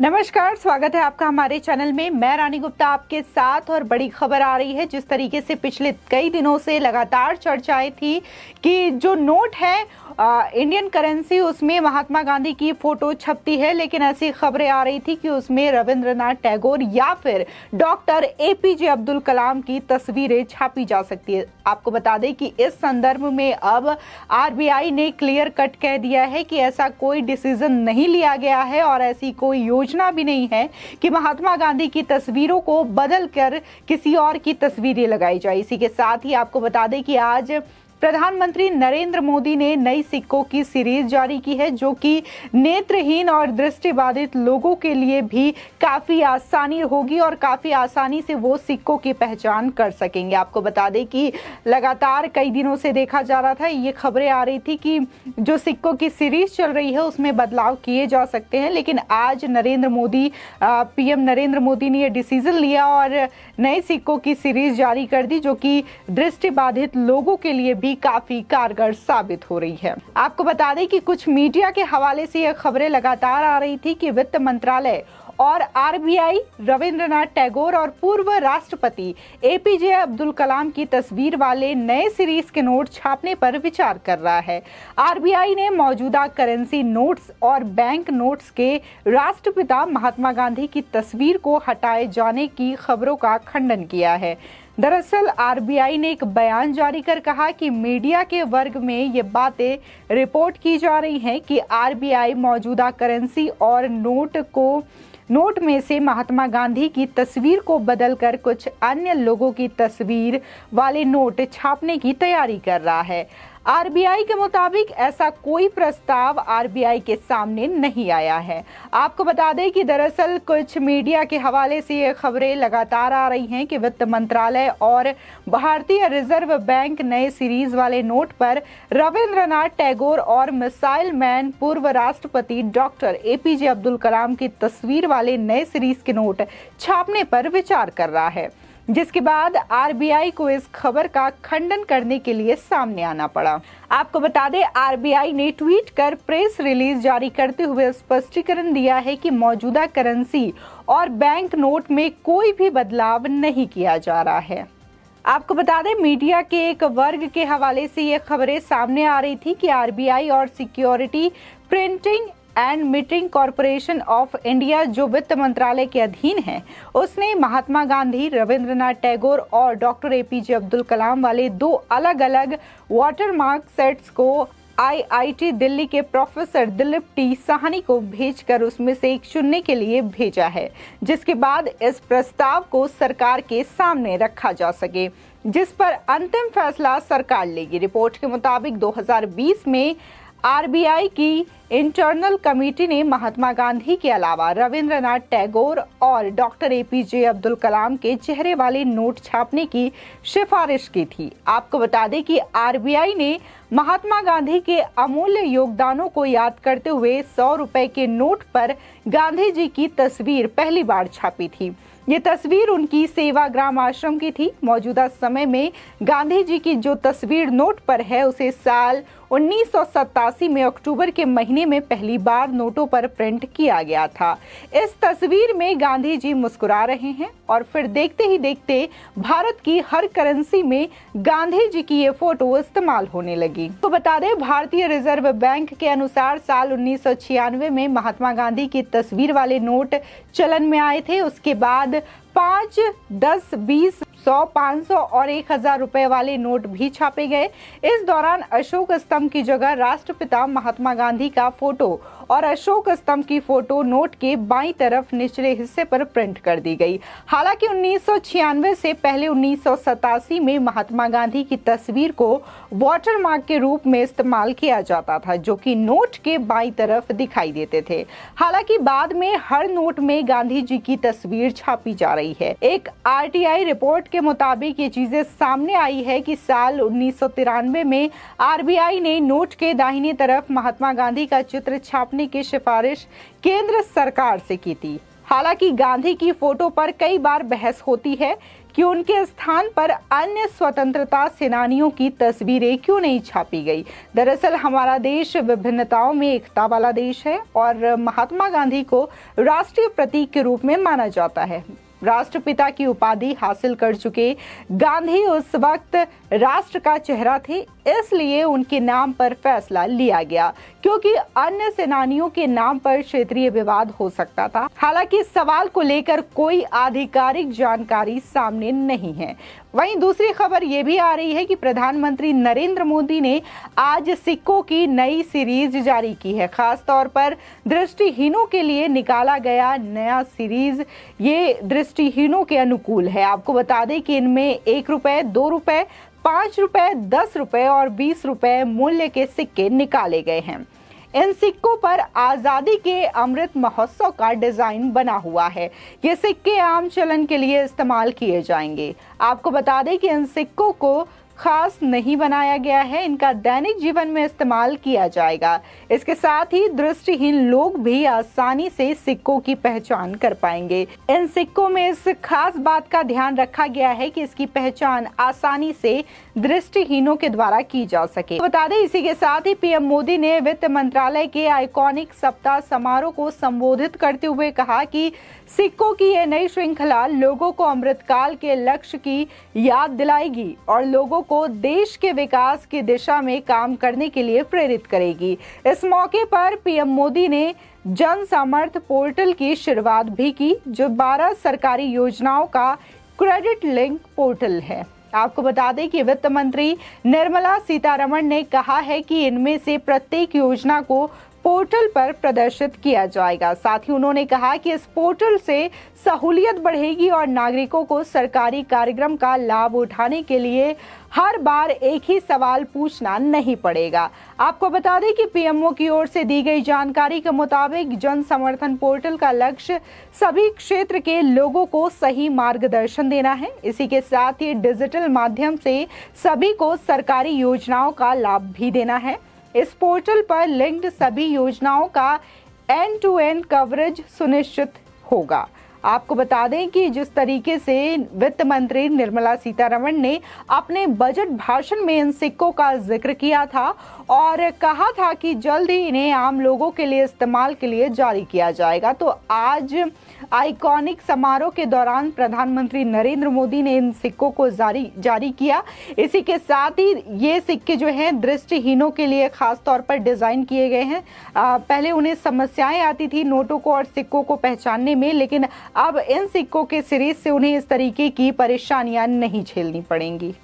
नमस्कार, स्वागत है आपका हमारे चैनल में। मैं रानी गुप्ता आपके साथ। और बड़ी खबर आ रही है, जिस तरीके से पिछले कई दिनों से लगातार चर्चाएं थी कि जो नोट है इंडियन करेंसी, उसमें महात्मा गांधी की फोटो छपती है, लेकिन ऐसी खबरें आ रही थी कि उसमें रविंद्रनाथ टैगोर या फिर डॉक्टर एपीजे अब्दुल कलाम की तस्वीरें छापी जा सकती है। आपको बता दें कि इस संदर्भ में अब आरबीआई ने क्लियर कट कह दिया है कि ऐसा कोई डिसीजन नहीं लिया गया है और ऐसी कोई योजना भी नहीं है कि महात्मा गांधी की तस्वीरों को बदल कर किसी और की तस्वीरें लगाई जाए। इसी के साथ ही आपको बता दें कि आज प्रधानमंत्री नरेंद्र मोदी ने नई सिक्कों की सीरीज जारी की है, जो कि नेत्रहीन और दृष्टिबाधित लोगों के लिए भी काफी आसानी होगी और काफी आसानी से वो सिक्कों की पहचान कर सकेंगे। आपको बता दें कि लगातार कई दिनों से देखा जा रहा था, ये खबरें आ रही थी कि जो सिक्कों की सीरीज चल रही है उसमें बदलाव किए जा सकते हैं, लेकिन आज पीएम नरेंद्र मोदी ने ये डिसीजन लिया और नए सिक्कों की सीरीज जारी कर दी, जो कि दृष्टिबाधित लोगों के लिए भी काफी कारगर साबित हो रही है। आपको बता दें कि कुछ मीडिया के हवाले से यह खबरें लगातार आ रही थी कि वित्त मंत्रालय और आरबीआई रविंद्रनाथ टैगोर और पूर्व राष्ट्रपति एपीजे अब्दुल कलाम की तस्वीर वाले नए सीरीज के नोट छापने पर विचार कर रहा है। आरबीआई ने मौजूदा करेंसी नोट्स और बैंक नोट्स के राष्ट्रपिता महात्मा गांधी की तस्वीर को हटाए जाने की खबरों का खंडन किया है। दरअसल आरबीआई ने एक बयान जारी कर कहा कि मीडिया के वर्ग में ये बातें रिपोर्ट की जा रही हैं कि आरबीआई मौजूदा करेंसी और नोट में से महात्मा गांधी की तस्वीर को बदलकर कुछ अन्य लोगों की तस्वीर वाले नोट छापने की तैयारी कर रहा है। आरबीआई के मुताबिक ऐसा कोई प्रस्ताव आरबीआई के सामने नहीं आया है। आपको बता दें कि दरअसल कुछ मीडिया के हवाले से ये खबरें लगातार आ रही हैं कि वित्त मंत्रालय और भारतीय रिजर्व बैंक नए सीरीज वाले नोट पर रविंद्रनाथ टैगोर और मिसाइल मैन पूर्व राष्ट्रपति डॉक्टर एपीजे अब्दुल कलाम की तस्वीर वाले नए सीरीज के नोट छापने पर विचार कर रहा है, जिसके बाद आरबीआई को इस खबर का खंडन करने के लिए सामने आना पड़ा। आपको बता दें, आरबीआई ने ट्वीट कर प्रेस रिलीज जारी करते हुए स्पष्टीकरण दिया है कि मौजूदा करेंसी और बैंक नोट में कोई भी बदलाव नहीं किया जा रहा है। आपको बता दें, मीडिया के एक वर्ग के हवाले से ये खबरें सामने आ रही थी कि आरबीआई और security printing and meeting corporation of India, जो वित्त मंत्रालय के अधीन है, उसने महात्मा गांधी, रविंद्रनाथ टैगोर और डॉक्टर एपीजे अब्दुल कलाम वाले दो अलग अलग वाटरमार्क सेट्स को आईआईटी दिल्ली के प्रोफेसर दिलीप टी साहनी को भेजकर उसमें से एक चुनने के लिए भेजा है, जिसके बाद इस प्रस्ताव को सरकार के सामने रखा जा सके, जिस पर अंतिम फैसला सरकार लेगी। रिपोर्ट के मुताबिक 2020 में आरबीआई की इंटरनल कमेटी ने महात्मा गांधी के अलावा रविंद्रनाथ टैगोर और डॉक्टर एपीजे अब्दुल कलाम के चेहरे वाले नोट छापने की सिफारिश की थी। आपको बता दें कि आरबीआई ने महात्मा गांधी के अमूल्य योगदानों को याद करते हुए 100 रुपए के नोट पर गांधी जी की तस्वीर पहली बार छापी थी। ये तस्वीर उनकी सेवाग्राम आश्रम की थी। मौजूदा समय में गांधी जी की जो तस्वीर नोट पर है, उसे साल 1987 में अक्टूबर के महीने में पहली बार नोटों पर प्रिंट किया गया था। इस तस्वीर में गांधी जी मुस्कुरा रहे हैं और फिर देखते ही देखते भारत की हर करेंसी में गांधी जी की ये फोटो इस्तेमाल होने लगी। तो बता दें, भारतीय रिजर्व बैंक के अनुसार साल 1996 में महात्मा गांधी की तस्वीर वाले नोट चलन में आए थे। उसके बाद 5, 10, 20, 100, 500 और 1000 रुपए वाले नोट भी छापे गए। इस दौरान अशोक स्तंभ की जगह राष्ट्रपिता महात्मा गांधी का फोटो और अशोक स्तंभ की फोटो नोट के बाईं तरफ निचले हिस्से पर प्रिंट कर दी गई। हालांकि 1996 से पहले 1987 में महात्मा गांधी की तस्वीर को वाटरमार्क के रूप में इस्तेमाल किया जाता था, जो कि नोट के बाईं तरफ दिखाई देते थे। हालांकि बाद में हर नोट में गांधी जी की तस्वीर छापी जा रही है। एक आरटीआई रिपोर्ट के मुताबिक ये चीजें सामने आई है कि साल 1993 में आरबीआई ने नोट के दाहिनी तरफ महात्मा गांधी का चित्र छापने की सिफारिश केंद्र सरकार से की थी। हालांकि गांधी की फोटो पर कई बार बहस होती है कि उनके स्थान पर अन्य स्वतंत्रता सेनानियों की तस्वीरें क्यों नहीं छापी गई। दरअसल हमारा देश विभिन्नताओं में एकता वाला देश है और महात्मा गांधी को राष्ट्रीय प्रतीक के रूप में माना जाता है। राष्ट्रपिता की उपाधि हासिल कर चुके गांधी उस वक्त राष्ट्र का चेहरा थे, इसलिए उनके नाम पर फैसला लिया गया, क्योंकि अन्य सेनानियों के नाम पर क्षेत्रीय विवाद हो सकता था। हालांकि इस सवाल को लेकर कोई आधिकारिक जानकारी सामने नहीं है। वहीं दूसरी खबर ये भी आ रही है कि प्रधानमंत्री नरेंद्र मोदी ने आज सिक्कों की नई सीरीज जारी की है। खास तौर पर दृष्टिहीनों के लिए निकाला गया नया सीरीज ये दृष्टिहीनों के अनुकूल है। आपको बता दें कि इनमें 1 रुपए, 2 रुपए, 5 रुपए, 10 रुपए और 20 रुपए मूल्य के सिक्के निकाले गए हैं। इन सिक्कों पर आजादी के अमृत महोत्सव का डिजाइन बना हुआ है। ये सिक्के आम चलन के लिए इस्तेमाल किए जाएंगे। आपको बता दें कि इन सिक्कों को खास नहीं बनाया गया है, इनका दैनिक जीवन में इस्तेमाल किया जाएगा। इसके साथ ही दृष्टिहीन लोग भी आसानी से सिक्कों की पहचान कर पाएंगे। इन सिक्कों में इस खास बात का ध्यान रखा गया है कि इसकी पहचान आसानी से दृष्टिहीनों के द्वारा की जा सके। बता दें इसी के साथ ही पीएम मोदी ने वित्त मंत्रालय के आइकॉनिक सप्ताह समारोह को संबोधित करते हुए कहा कि सिक्कों की यह नई श्रृंखला लोगों को अमृतकाल के लक्ष्य की याद दिलाएगी और लोगों को देश के विकास की दिशा में काम करने के लिए प्रेरित करेगी। इस मौके पर पीएम मोदी ने जन सामर्थ्य पोर्टल की शुरुआत भी की, जो 12 सरकारी योजनाओं का क्रेडिट लिंक पोर्टल है। आपको बता दें कि वित्त मंत्री निर्मला सीतारमण ने कहा है कि इनमें से प्रत्येक योजना को पोर्टल पर प्रदर्शित किया जाएगा। साथ ही उन्होंने कहा कि इस पोर्टल से सहूलियत बढ़ेगी और नागरिकों को सरकारी कार्यक्रम का लाभ उठाने के लिए हर बार एक ही सवाल पूछना नहीं पड़ेगा। आपको बता दें कि पीएमओ की ओर से दी गई जानकारी के मुताबिक जन समर्थन पोर्टल का लक्ष्य सभी क्षेत्र के लोगों को सही मार्गदर्शन देना है। इसी के साथ ही डिजिटल माध्यम से सभी को सरकारी योजनाओं का लाभ भी देना है। इस पोर्टल पर लिंक्ड सभी योजनाओं का एंड टू एंड कवरेज सुनिश्चित होगा। आपको बता दें कि जिस तरीके से वित्त मंत्री निर्मला सीतारमण ने अपने बजट भाषण में इन सिक्कों का जिक्र किया था और कहा था कि जल्द ही इन्हें आम लोगों के लिए इस्तेमाल के लिए जारी किया जाएगा, तो आज आइकॉनिक समारोह के दौरान प्रधानमंत्री नरेंद्र मोदी ने इन सिक्कों को जारी किया। इसी के साथ ही ये सिक्के जो हैं दृष्टिहीनों के लिए खास तौर पर डिजाइन किए गए हैं। पहले उन्हें समस्याएं आती थी नोटों को और सिक्कों को पहचानने में, लेकिन अब इन सिक्कों के सीरीज से उन्हें इस तरीके की परेशानियां नहीं झेलनी पड़ेंगी।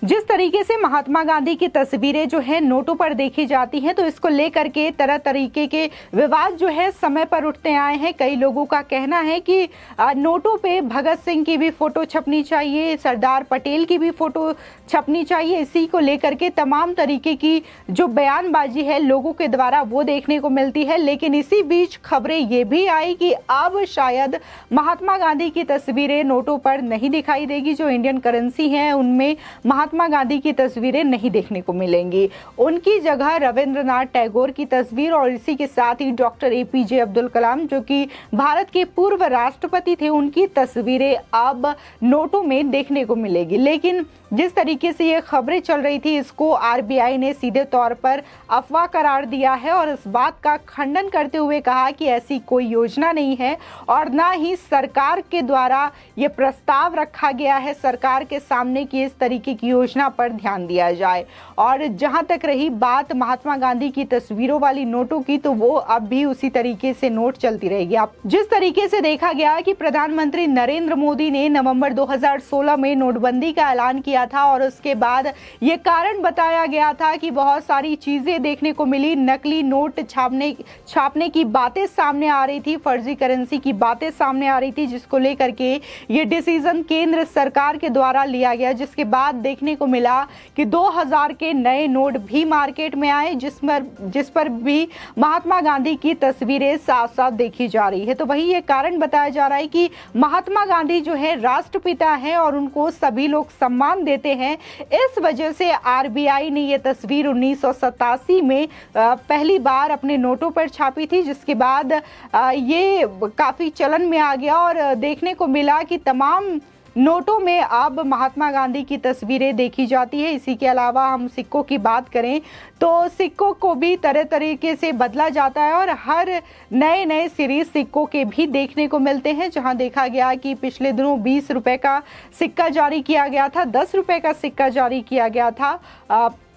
जिस तरीके से महात्मा गांधी की तस्वीरें जो है नोटों पर देखी जाती हैं, तो इसको लेकर के तरह तरीके के विवाद जो है समय पर उठते आए हैं। कई लोगों का कहना है कि नोटों पे भगत सिंह की भी फोटो छपनी चाहिए, सरदार पटेल की भी फोटो छपनी चाहिए। इसी को लेकर के तमाम तरीके की जो बयानबाजी है लोगों के द्वारा वो देखने को मिलती है। लेकिन इसी बीच खबरें ये भी आई कि अब शायद महात्मा गांधी की तस्वीरें नोटों पर नहीं दिखाई देगी। जो इंडियन करेंसी है उनमें महात्मा गांधी की तस्वीरें नहीं देखने को मिलेंगी। उनकी जगह रविंद्रनाथ टैगोर की तस्वीर और इसी के साथ ही डॉक्टर एपीजे अब्दुल कलाम, जो कि भारत के पूर्व राष्ट्रपति थे, उनकी तस्वीरें अब नोटों में देखने को मिलेगी। लेकिन जिस तरीके से ये खबरें चल रही थी, इसको आरबीआई ने सीधे तौर पर अफवाह करार दिया है और इस बात का खंडन करते हुए कहा कि ऐसी कोई योजना नहीं है और ना ही सरकार के द्वारा ये प्रस्ताव रखा गया है सरकार के सामने कि इस तरीके की योजना पर ध्यान दिया जाए। और जहां तक रही बात महात्मा गांधी की तस्वीरों वाली नोटों की, तो वो अब भी उसी तरीके से नोट चलती रहेगी। अब जिस तरीके से देखा गया कि प्रधानमंत्री नरेंद्र मोदी ने नवंबर 2016 में नोटबंदी का ऐलान किया था और उसके बाद ये कारण बताया गया था कि बहुत सारी चीजें देखने को मिली, नकली नोट छापने की बातें सामने आ रही थी, फर्जी करेंसी की बातें सामने आ रही थी, जिसको लेकर के ये डिसीजन केंद्र सरकार के द्वारा लिया गया। जिसके बाद देखने को मिला कि 2000 के नए नोट भी मार्केट में आए, जिस पर भी महात्मा गांधी की तस्वीरें साफ साफ देखी जा रही है। तो वही ये कारण बताया जा रहा है कि महात्मा गांधी जो है राष्ट्रपिता है और उनको सभी लोग सम्मान देते हैं। इस वजह से आरबीआई ने ये तस्वीर 1987 में पहली बार अपने नोटों पर छापी थी, जिसके बाद ये काफ़ी चलन में आ गया और देखने को मिला कि तमाम नोटों में अब महात्मा गांधी की तस्वीरें देखी जाती है। इसी के अलावा हम सिक्कों की बात करें तो सिक्कों को भी तरह तरीके से बदला जाता है और हर नए नए सीरीज सिक्कों के भी देखने को मिलते हैं, जहां देखा गया कि पिछले दिनों 20 रुपए का सिक्का जारी किया गया था, 10 रुपए का सिक्का जारी किया गया था।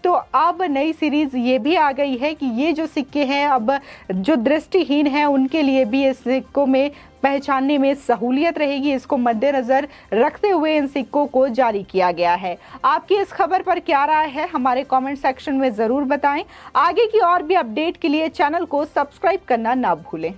तो अब नई सीरीज ये भी आ गई है कि ये जो सिक्के हैं अब जो दृष्टिहीन हैं उनके लिए भी इस सिक्कों में पहचानने में सहूलियत रहेगी। इसको मद्देनजर रखते हुए इन सिक्कों को जारी किया गया है। आपकी इस खबर पर क्या राय है, हमारे कमेंट सेक्शन में जरूर बताएं। आगे की और भी अपडेट के लिए चैनल को सब्सक्राइब करना ना भूलें।